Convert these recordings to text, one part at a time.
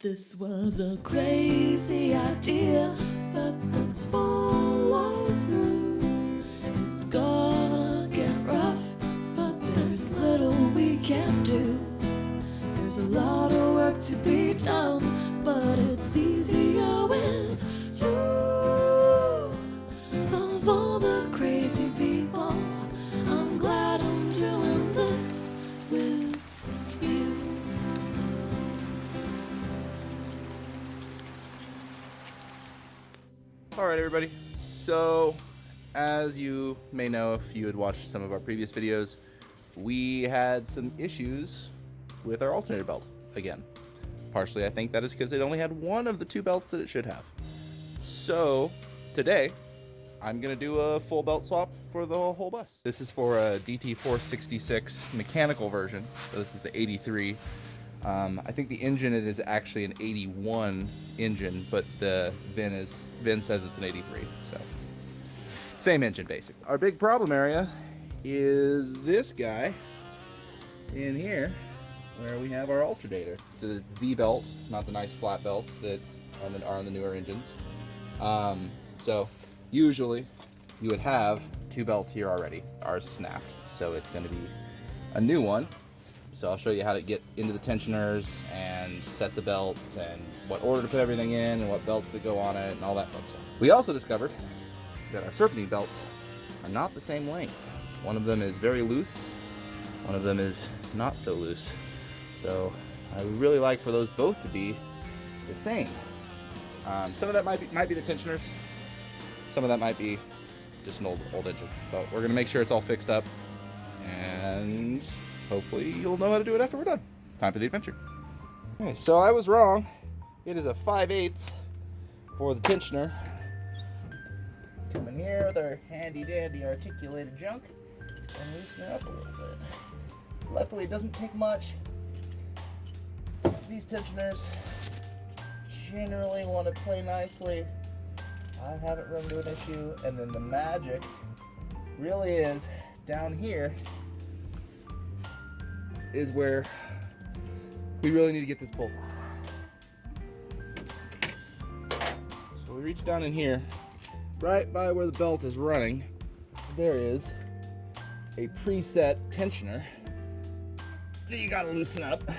This was a crazy idea, but let's follow through. It's gonna get rough, but there's little we can do. There's a lot of work to be done, but it's easier with two. Of all the crazy people, I'm glad I'm doing this with you. Alright everybody, so as you may know if you had watched some of our previous videos, we had some issues with our alternator belt again. Partially I think that is because it only had one of the two belts that it should have. So today I'm going to do a full belt swap for the whole bus. This is for a DT466 mechanical version, so this is the 83. I think the engine it is actually an 81 engine, but the VIN says it's an 83, so same engine basically. Our big problem area is this guy in here where we have our alternator. It's a V belt, not the nice flat belts that are on the newer engines. So usually you would have two belts here already. Ours snapped, so it's going to be a new one. So I'll show you how to get into the tensioners and set the belts and what order to put everything in and what belts that go on it and all that fun stuff. We also discovered that our serpentine belts are not the same length. One of them is very loose, one of them is not so loose. So I would really like for those both to be the same. Some of that might be the tensioners, some of that might be just an old engine, but we're gonna make sure it's all fixed up and hopefully you'll know how to do it after we're done. Time for the adventure. Okay, so I was wrong. It is a 5/8 for the tensioner. Come in here with our handy dandy articulated junk and loosen it up a little bit. Luckily it doesn't take much. These tensioners generally want to play nicely. I haven't run into an issue. And then the magic really is down here is where we really need to get this bolt off. So we reach down in here, right by where the belt is running, there is a preset tensioner that you gotta loosen up.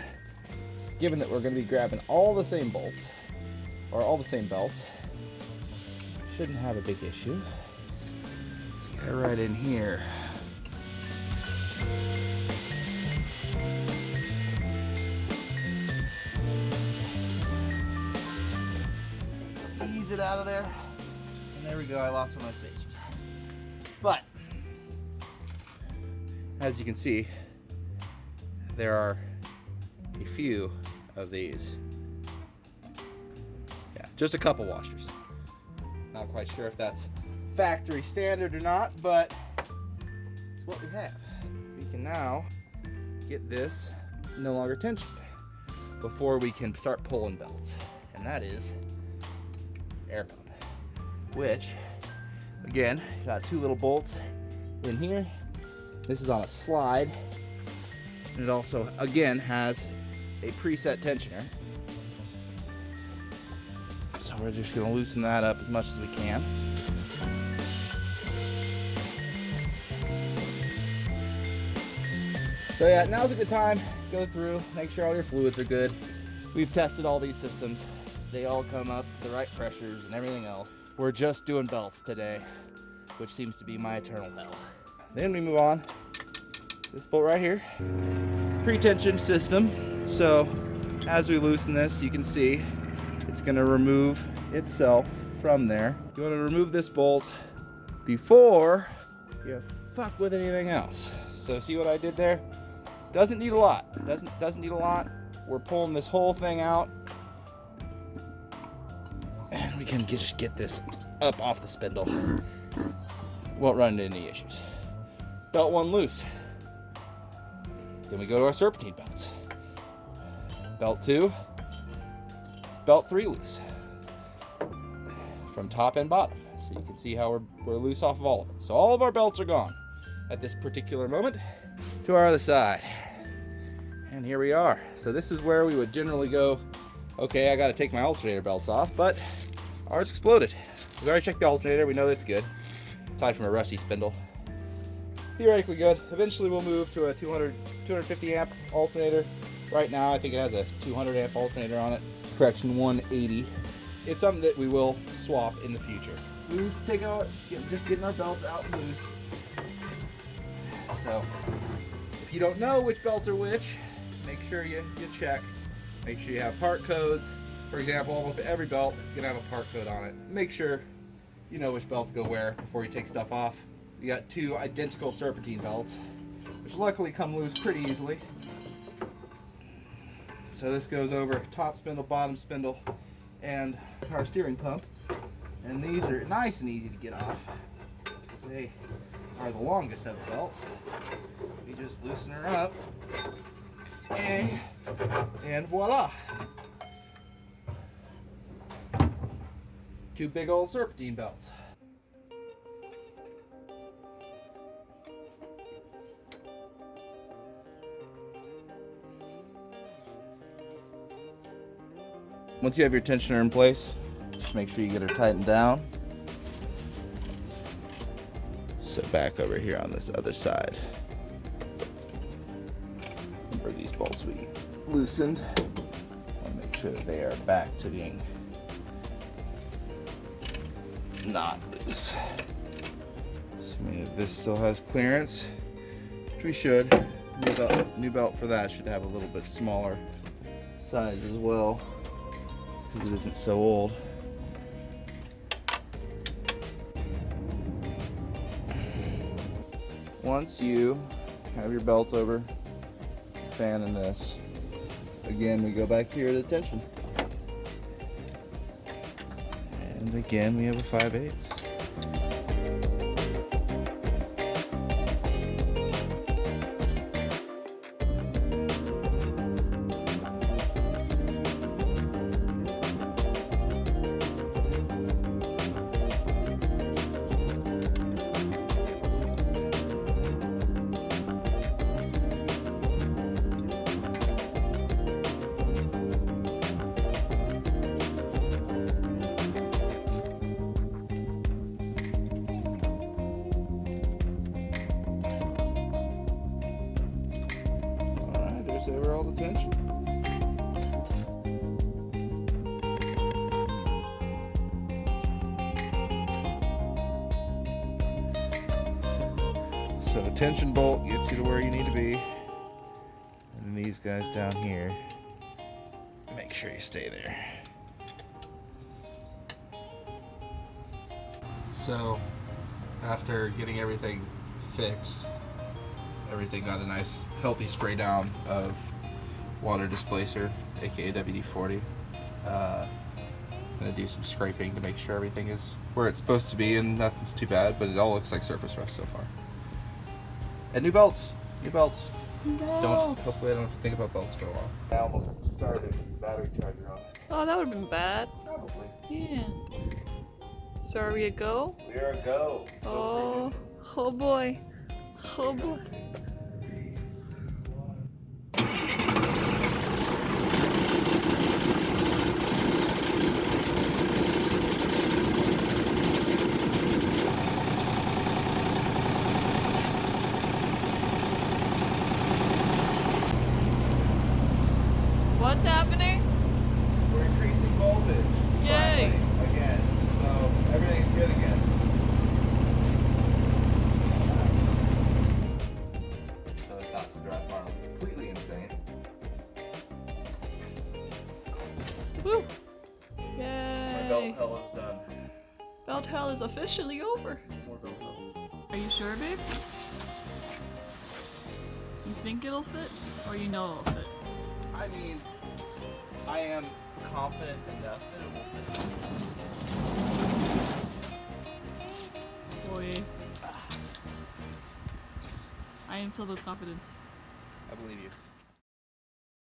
Given that we're gonna be grabbing all the same bolts, or all the same belts, shouldn't have a big issue. Let's get right in here. Ease it out of there. And there we go, I lost one of my spacers. But, as you can see, there are a few of these. Yeah, just a couple washers. Not quite sure if that's factory standard or not, but it's what we have. We can now get this no longer tensioned before we can start pulling belts. And that is air pump, which again, got two little bolts in here. This is on a slide. And it also, again, has a preset tensioner. So we're just gonna loosen that up as much as we can. So yeah, now's a good time. Go through, make sure all your fluids are good. We've tested all these systems. They all come up to the right pressures and everything else. We're just doing belts today, which seems to be my eternal hell. Then we move on. This bolt right here, pre-tensioned system. So as we loosen this, you can see it's gonna remove itself from there. You wanna remove this bolt before you fuck with anything else. So see what I did there? Doesn't need a lot. Doesn't need a lot. We're pulling this whole thing out, and we can just get this up off the spindle. Won't run into any issues. Belt one loose. Then we go to our serpentine belts. Belt two, belt three loose. From top and bottom. So you can see how we're loose off of all of it. So all of our belts are gone at this particular moment. To our other side. And here we are. So this is where we would generally go Okay, I gotta take my alternator belts off, but ours exploded. We already checked the alternator, we know that's good. Aside from a rusty spindle. Theoretically good. Eventually we'll move to a 250 amp alternator. Right now I think it has a 200 amp alternator on it. Correction, 180. It's something that we will swap in the future. Loose, take out, just getting our belts out and loose. So, if you don't know which belts are which, make sure you check. Make sure you have part codes. For example, almost every belt is going to have a part code on it. Make sure you know which belts go where before you take stuff off. You got two identical serpentine belts, which luckily come loose pretty easily. So this goes over top spindle, bottom spindle, and our steering pump. And these are nice and easy to get off, because they are the longest of the belts. You just loosen her up, and voila! Two big old serpentine belts. Once you have your tensioner in place, just make sure you get her tightened down. So back over here on this other side. Remember these bolts we loosened. And make sure that they are back to being not loose. Assuming that this still has clearance, which we should. New belt for that should have a little bit smaller size as well, because it isn't so old. Once you have your belt over, fan in this, again we go back here to tension. And again we have a 5/8. Over all the tension. So tension bolt gets you to where you need to be, and these guys down here, make sure you stay there. So after getting everything fixed, everything got a nice healthy spray down of water displacer, aka WD-40. I'm gonna do some scraping to make sure everything is where it's supposed to be and nothing's too bad, but it all looks like surface rust so far. And new belts. Hopefully I don't have to think about belts for a while. I almost started the battery charger on it. Oh, that would have been bad. Probably. Yeah. So are we a go? We are a go. Oh, oh boy. Oh boy. What's happening? We're increasing voltage. Yay. Finally, again. So everything's good again. So it's not to drive Marlon completely insane. Woo! My Yay! belt hell is done. Belt hell is officially over. More belt hell. Are you sure, babe? You think it'll fit? Or you know it'll fit? I mean, I am confident enough that it will fit. Boy. I am filled with confidence. I believe you.